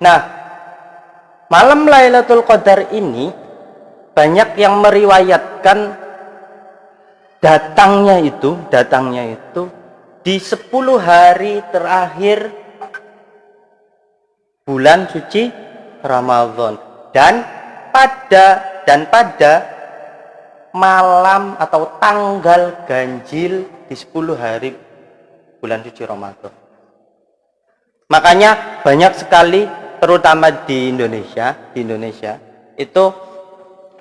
Nah, malam Lailatul Qadar ini banyak yang meriwayatkan datangnya itu di 10 hari terakhir bulan suci Ramadan dan pada malam atau tanggal ganjil di 10 hari bulan suci Ramadan. Makanya banyak sekali, terutama di Indonesia itu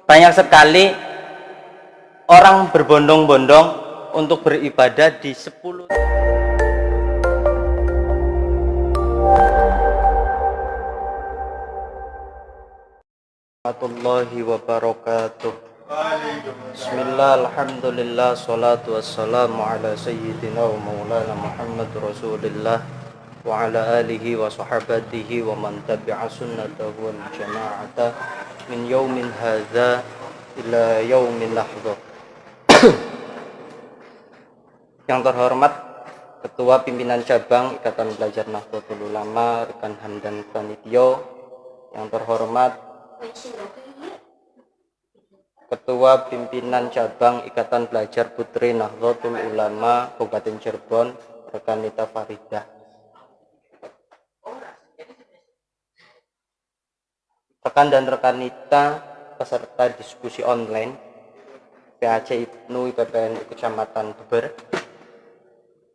banyak sekali orang berbondong-bondong untuk beribadah di 10 warahmatullahi wabarakatuh. Bismillah, alhamdulillah, salatu wassalamu ala sayyidina wa maulana Muhammad rasulillah wa ala alihi wa sahabatihi wa man tabi'a sunnatahu wal jama'ata min yaumin hadza ila yaumin lahdha. Yang terhormat Ketua Pimpinan Cabang Ikatan Pelajar Nahdlatul Ulama Rekan Hamdan Panitia, yang terhormat Ketua Pimpinan Cabang Ikatan Pelajar Putri Nahdlatul Ulama Kabupaten Cirebon Rekan Nita Faridah, rekan dan rekan Nita peserta diskusi online PAC Ibnu IPPN Kecamatan Beber.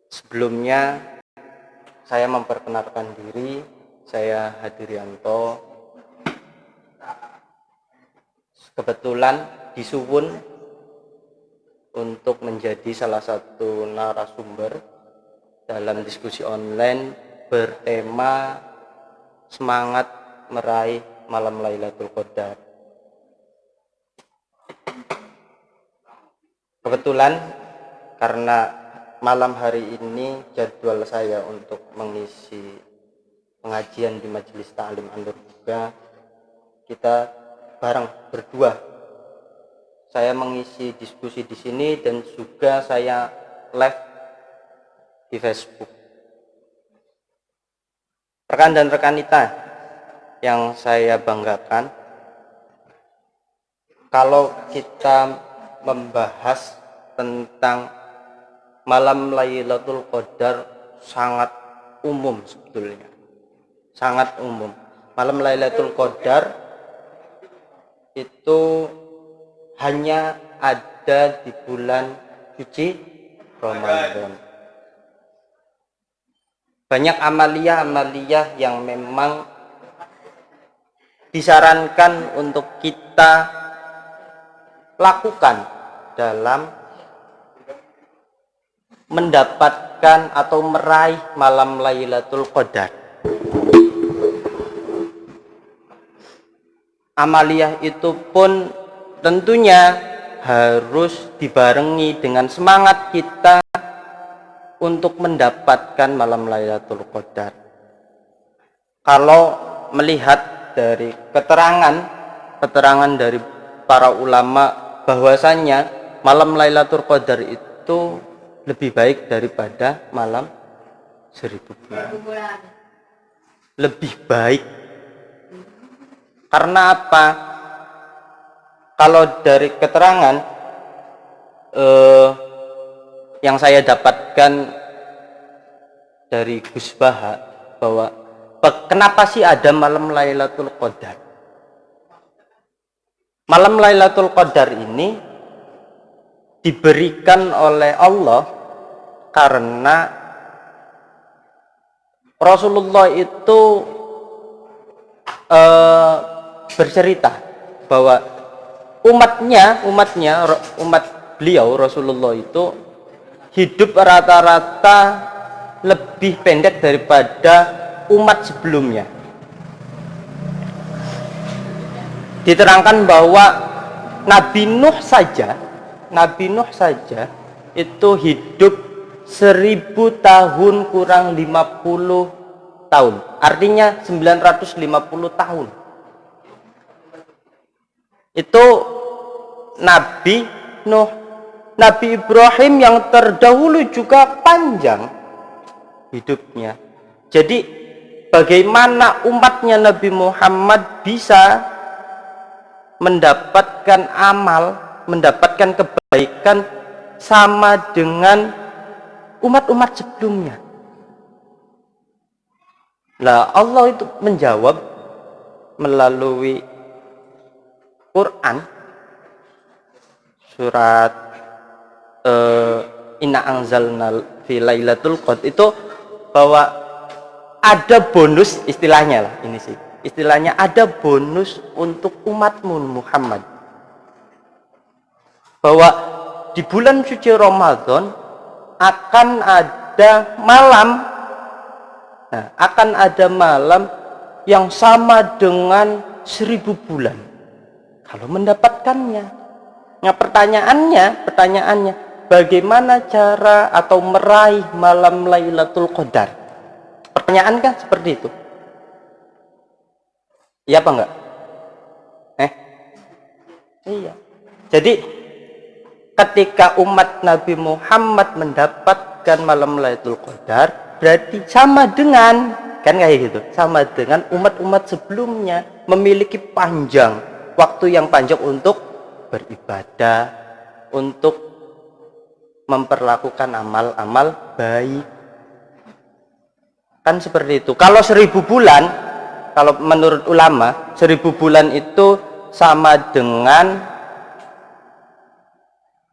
Sebelumnya saya memperkenalkan diri, saya Hadirianto. Kebetulan disuwun untuk menjadi salah satu narasumber dalam diskusi online bertema semangat meraih malam Lailatul Qadar. Kebetulan karena malam hari ini jadwal saya untuk mengisi pengajian di Majelis Ta'lim An-Nur, kita bareng berdua. Saya mengisi diskusi di sini dan juga saya live di Facebook. Rekan dan rekan Nita yang saya banggakan, kalau kita membahas tentang malam Lailatul Qadar sangat umum, sebetulnya sangat umum. Malam Lailatul Qadar itu hanya ada di bulan suci Ramadan. Banyak amaliyah yang memang disarankan untuk kita lakukan dalam mendapatkan atau meraih malam Lailatul Qadar. Amaliyah itu pun tentunya harus dibarengi dengan semangat kita untuk mendapatkan malam Lailatul Qadar. Kalau melihat dari keterangan dari para ulama bahwasanya malam Lailatul Qadar itu lebih baik daripada malam 1000 bulan. Lebih baik. Karena apa? Kalau dari keterangan yang saya dapatkan dari Gus Baha, bahwa kenapa sih ada malam Lailatul Qadar? Malam Lailatul Qadar ini diberikan oleh Allah karena Rasulullah itu bercerita bahwa umat beliau Rasulullah itu hidup rata-rata lebih pendek daripada umat sebelumnya. Diterangkan bahwa Nabi Nuh saja itu hidup 1000 tahun kurang 50 tahun, artinya 950 tahun. Itu Nabi Nuh. Nabi Ibrahim yang terdahulu juga panjang hidupnya. Jadi bagaimana umatnya Nabi Muhammad bisa mendapatkan amal, mendapatkan kebaikan sama dengan umat-umat sebelumnya. Lah Allah itu menjawab melalui Quran surat Inna anzalna fi lailatul qadr itu bahwa ada bonus, istilahnya lah ini sih. Istilahnya ada bonus untuk umatmu Muhammad. Bahwa di bulan suci Ramadan akan ada malam. Nah, akan ada malam yang sama dengan 1000 bulan. Kalau mendapatkannya. Nah, pertanyaannya, bagaimana cara atau meraih malam Lailatul Qadar? Pertanyaan kan seperti itu. Iya apa enggak? Iya. Jadi ketika umat Nabi Muhammad mendapatkan malam Lailatul Qadar, berarti sama dengan, kan kayak gitu, sama dengan umat-umat sebelumnya memiliki waktu yang panjang untuk beribadah, untuk memperlakukan amal-amal baik. Kan seperti itu. Kalau 1000 bulan, kalau menurut ulama 1000 bulan itu sama dengan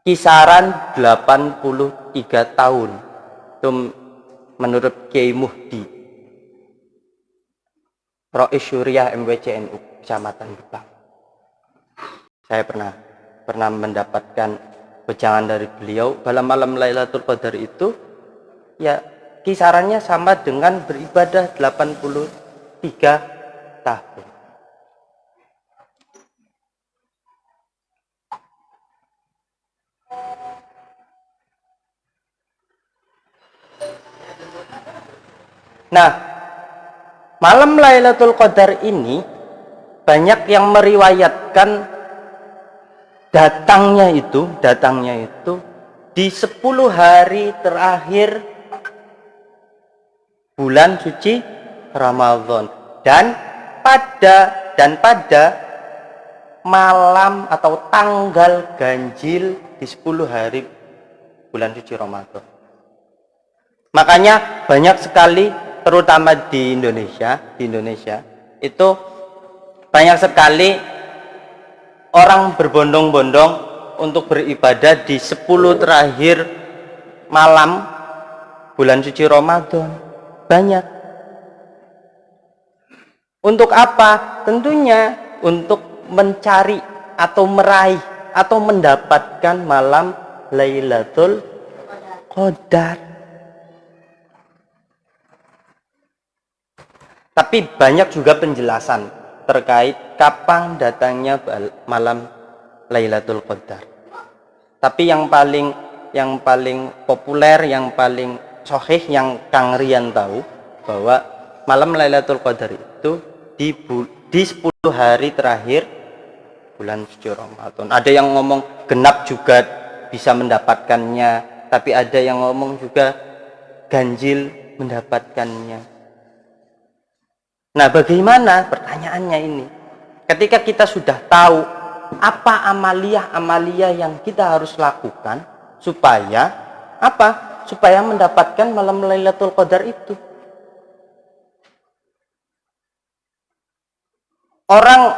kisaran 83 tahun. Itu menurut Kiai Muhdi Rois Syuriah MWCNU Kecamatan Gebang. Saya pernah mendapatkan wejangan dari beliau bahwa malam Lailatul Qadar itu ya kisarannya sama dengan beribadah 83 tahun. Nah, malam Lailatul Qadar ini banyak yang meriwayatkan datangnya itu di 10 hari terakhir bulan suci Ramadan dan pada malam atau tanggal ganjil di 10 hari bulan suci Ramadan. Makanya banyak sekali, terutama di Indonesia itu banyak sekali orang berbondong-bondong untuk beribadah di 10 terakhir malam bulan suci Ramadan. Banyak. Untuk apa? Tentunya untuk mencari atau meraih atau mendapatkan malam Lailatul Qadar. Tapi banyak juga penjelasan terkait kapan datangnya malam Lailatul Qadar. Tapi yang paling populer, yang paling sahih, yang Kang Rian tahu bahwa malam Lailatul Qadar itu di 10 hari terakhir bulan suci Ramadan. Ada yang ngomong genap juga bisa mendapatkannya, tapi ada yang ngomong juga ganjil mendapatkannya. Nah, bagaimana pertanyaannya ini? Ketika kita sudah tahu apa amalia yang kita harus lakukan supaya apa? Supaya mendapatkan malam Lailatul Qadar itu. Orang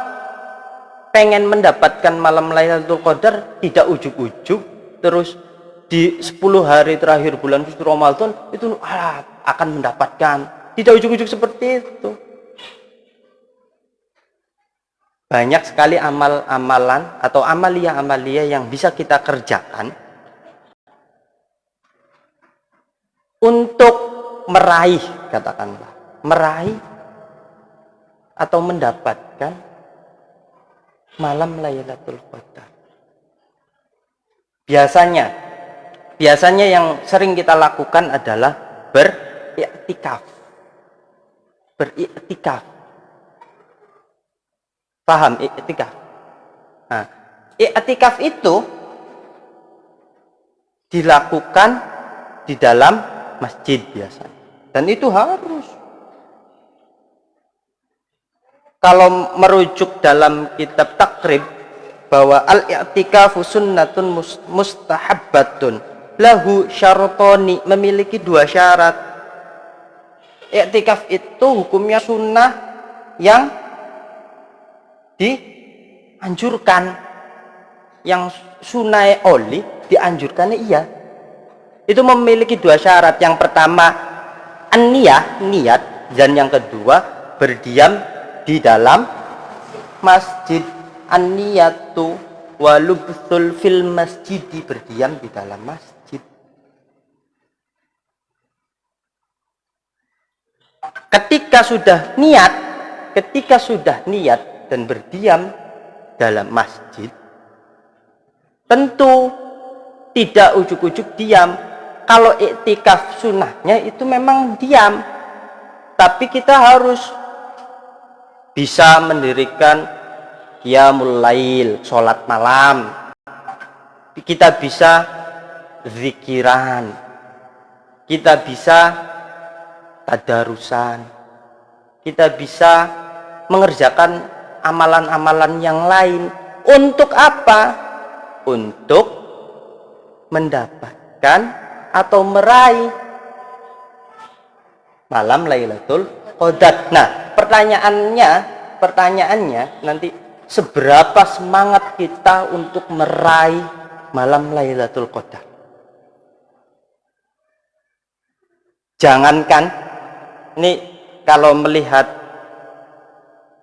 pengen mendapatkan malam Lailatul Qadar tidak ujuk-ujuk terus di 10 hari terakhir bulan suci Ramadan itu akan mendapatkan. Tidak ujuk-ujuk seperti itu. Banyak sekali amal-amalan atau amalia yang bisa kita kerjakan untuk meraih, katakanlah, meraih atau mendapatkan malam Lailatul Qadar. Biasanya yang sering kita lakukan adalah beriktikaf. Paham iktikaf? Nah, iktikaf itu dilakukan di dalam masjid biasanya. Dan itu harus. kalau merujuk dalam kitab takrib bahwa al-i'tikafu sunnatun mustahabbatun lahu syartoni, memiliki 2 syarat. I'tikaf itu hukumnya sunnah yang dianjurkan, yang sunnah oli dianjurkannya iya. Itu memiliki 2 syarat. Yang pertama an-niyah, niat, dan yang kedua berdiam di dalam masjid. An-niyatu walubthul fil masjid, berdiam di dalam masjid. Ketika sudah niat dan berdiam dalam masjid, tentu tidak ujuk-ujuk diam. Kalau iktikaf sunnahnya itu memang diam, tapi kita harus bisa mendirikan qiyamul lail, sholat malam. Kita bisa zikiran, kita bisa tadarusan, kita bisa mengerjakan amalan-amalan yang lain. Untuk apa? Untuk mendapatkan atau meraih malam Lailatul Qadar. Nah, pertanyaannya nanti, seberapa semangat kita untuk meraih malam Lailatul Qadar? Jangankan ini, kalau melihat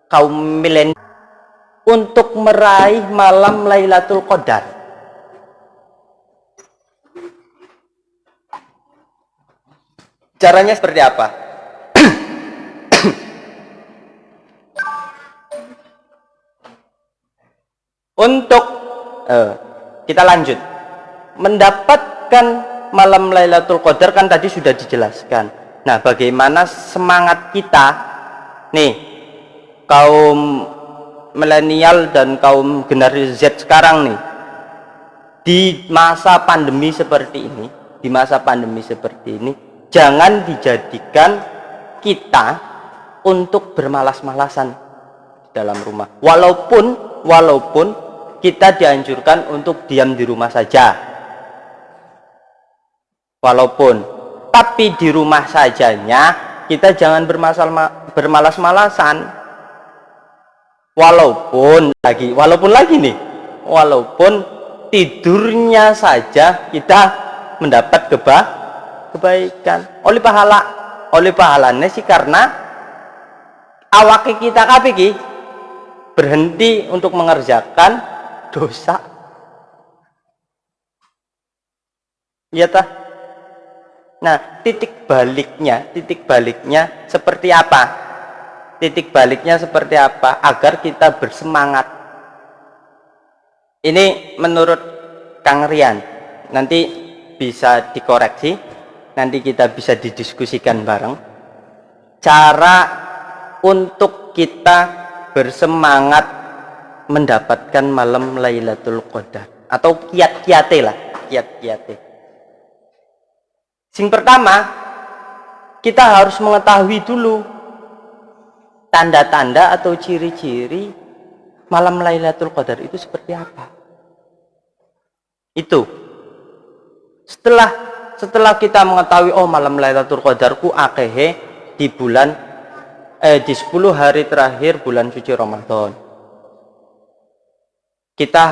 kaum milenial untuk meraih malam Lailatul Qadar, caranya seperti apa? Untuk kita lanjut mendapatkan malam Lailatul Qadar, kan tadi sudah dijelaskan. Nah, bagaimana semangat kita nih, kaum milenial dan kaum generasi Z sekarang nih, di masa pandemi seperti ini, jangan dijadikan kita untuk bermalas-malasan di dalam rumah. Walaupun kita dianjurkan untuk diam di rumah saja, tapi di rumah sajanya kita jangan bermalas-malasan. Walaupun tidurnya saja kita mendapat kebaikan oleh pahalanya sih, karena awak kita kabeh berhenti untuk mengerjakan dosa. Iya tah? Nah, titik baliknya seperti apa? Agar kita bersemangat. Ini menurut Kang Rian, nanti bisa dikoreksi, nanti kita bisa didiskusikan bareng cara untuk kita bersemangat mendapatkan malam Lailatul Qadar, atau kiat-kiate lah, kiat-kiate. Sing pertama, kita harus mengetahui dulu tanda-tanda atau ciri-ciri malam Lailatul Qadar itu seperti apa. Itu setelah kita mengetahui, oh malam Lailatul Qadarku akehe di bulan di 10 hari terakhir bulan suci Ramadan. Kita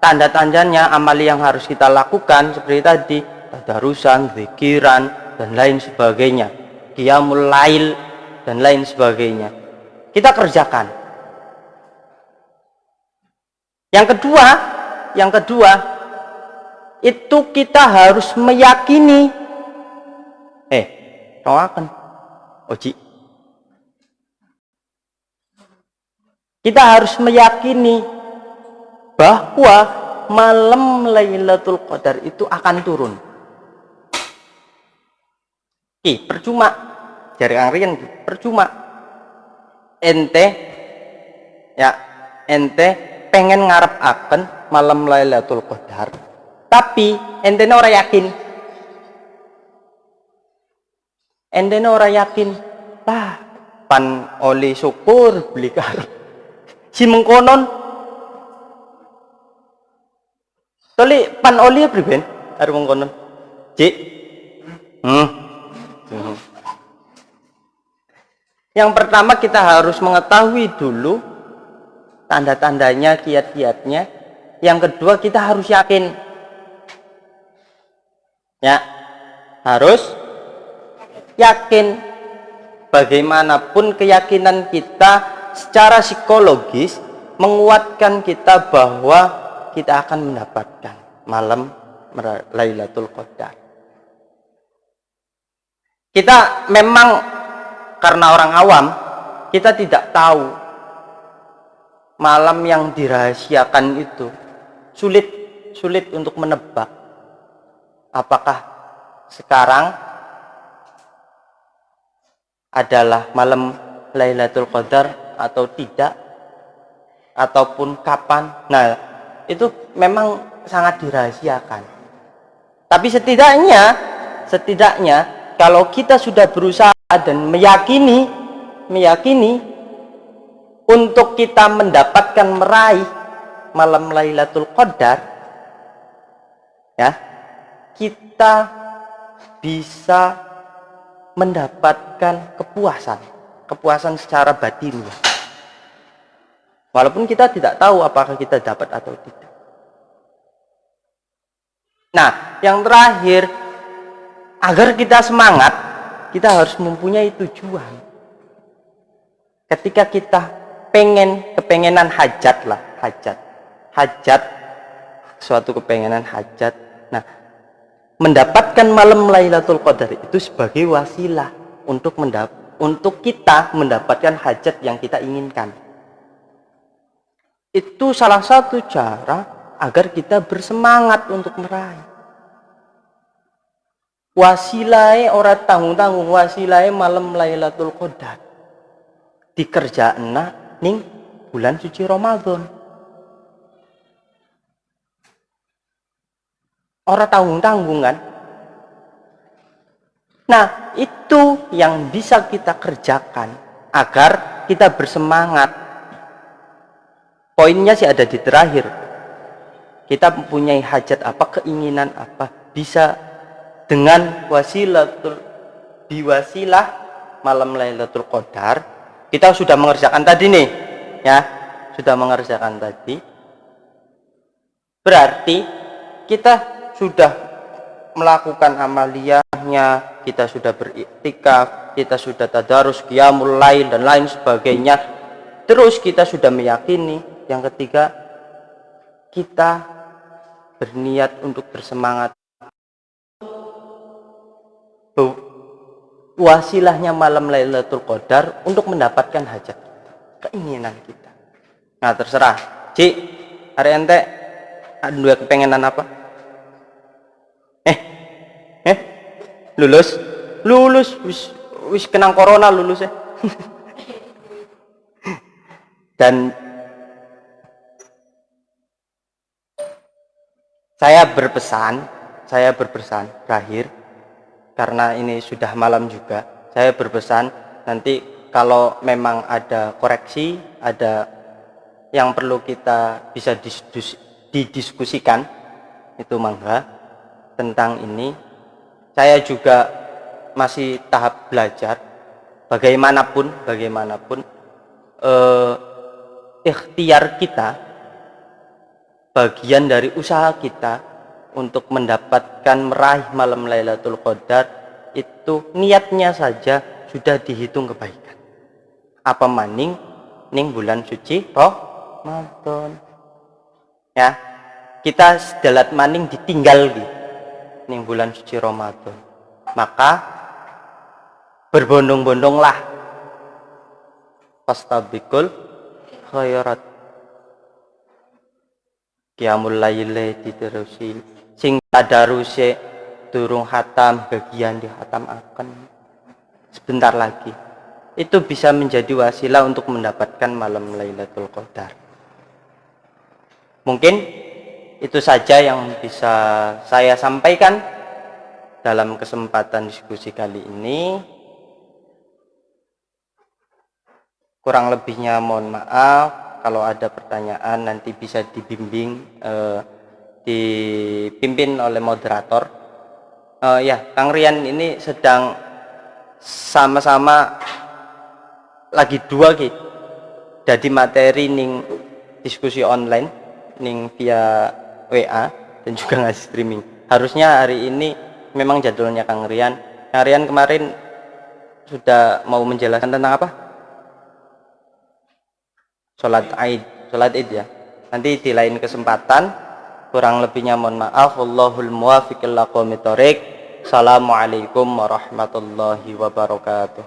tanda-tandanya, amali yang harus kita lakukan seperti tadi, tadarusan, zikiran, dan lain sebagainya, qiyamul lail dan lain sebagainya, kita kerjakan. Yang kedua itu kita harus meyakini kita harus meyakini bahwa malam Lailatul Qadar itu akan turun. Percuma, jari Kang Rian, percuma ente pengen ngarep akan malam Lailatul Qadar, tapi ente ora yakin. pan oli syukur beli karep si mengkonon toli pan oli priben arep mengkonon cik yang pertama kita harus mengetahui dulu tanda-tandanya, kiat-kiatnya. Yang kedua kita harus yakin. Ya, harus yakin. Bagaimanapun keyakinan kita secara psikologis menguatkan kita bahwa kita akan mendapatkan malam Lailatul Qadar. Kita memang karena orang awam, kita tidak tahu malam yang dirahasiakan itu sulit untuk menebak apakah sekarang adalah malam Lailatul Qadar atau tidak, ataupun kapan. Nah, itu memang sangat dirahasiakan. Tapi setidaknya kalau kita sudah berusaha dan meyakini untuk kita mendapatkan meraih malam Lailatul Qadar, ya, kita bisa mendapatkan kepuasan secara batin, walaupun kita tidak tahu apakah kita dapat atau tidak. Nah, yang terakhir, agar kita semangat, kita harus mempunyai tujuan. Ketika kita kepengenan hajat, suatu kepengenan hajat. Nah, mendapatkan malam Lailatul Qadar itu sebagai wasilah untuk kita mendapatkan hajat yang kita inginkan. Itu salah satu cara agar kita bersemangat untuk meraih. Wasilai ora tanggung-tanggung, wasilai malam Lailatul Qadar dikerjakan ning bulan suci Ramadan. Ora tanggung-tanggung kan? Nah, itu yang bisa kita kerjakan agar kita bersemangat. Poinnya sih ada di terakhir. Kita mempunyai hajat apa, keinginan apa, bisa dengan wasilah malam Lailatul Qadar. Kita sudah mengerjakan tadi nih, ya, sudah mengerjakan tadi. Berarti kita sudah melakukan amaliyahnya, kita sudah beriktikaf, kita sudah tadarus, qiyamul lail dan lain sebagainya. Terus kita sudah meyakini. Yang ketiga, kita berniat untuk bersemangat. Wasilahnya malam Lailatul Qadar untuk mendapatkan hajat kita, keinginan kita. Nah, terserah. Cik, hari ente ada dua kepengenan apa? Lulus wis kenang corona lulus ya. Dan saya berpesan terakhir, karena ini sudah malam juga, saya berpesan nanti kalau memang ada koreksi, ada yang perlu kita bisa didiskusikan, itu mangga tentang ini. Saya juga masih tahap belajar. Bagaimanapun ikhtiar kita, bagian dari usaha kita untuk mendapatkan meraih malam Lailatul Qadar, itu niatnya saja sudah dihitung kebaikan. Apa maning ning bulan suci Ramadan. Ya, kita sedalat maning ditinggal ning bulan suci Ramadan. Maka berbondong-bondonglah fastabiqul khairat. Qiyamul lail diterusi, sing tadaruse durung hatam bagian dihatam akan sebentar lagi. Itu bisa menjadi wasilah untuk mendapatkan malam Lailatul Qadar. Mungkin itu saja yang bisa saya sampaikan dalam kesempatan diskusi kali ini. Kurang lebihnya mohon maaf. Kalau ada pertanyaan nanti bisa dipimpin oleh moderator. Ya, Kang Rian ini sedang sama-sama lagi dua gitu. Jadi materi ning diskusi online ning via WA dan juga ngasih streaming. Harusnya hari ini memang jadwalnya Kang Rian. Kang Rian kemarin sudah mau menjelaskan tentang apa? Sholat Id ya. Nanti di lain kesempatan. Kurang lebihnya mohon maaf. Wallahul muwaffiq ila aqwamit thoriq. Assalamualaikum warahmatullahi wabarakatuh.